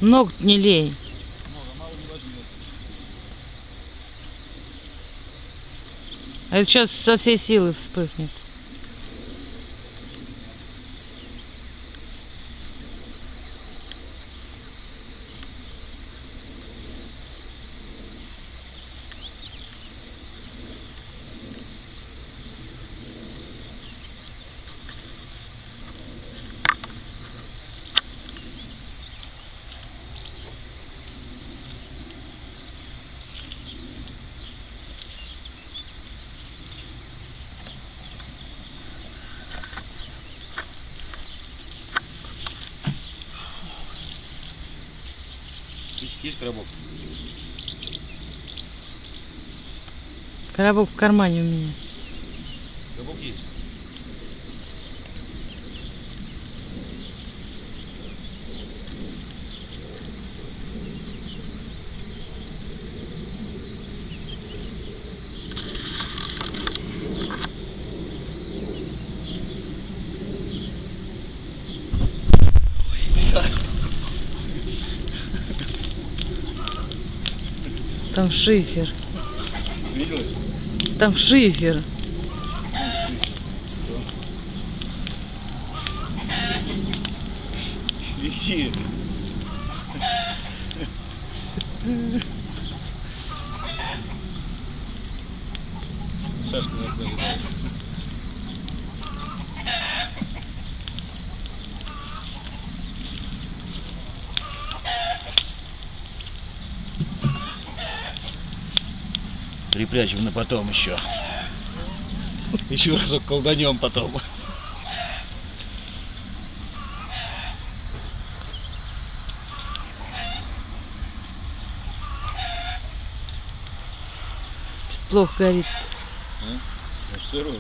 Много не лей. Мало не возьмет. А это сейчас со всей силы вспыхнет. Есть коробок? Коробок в кармане у меня. Коробок есть. Там шифер. Виделось? Там шифер. Иди. Сашка нас догадалась. Припрячем на потом еще. Еще разок колданем потом. Плохо горит. А? Ну что ровно?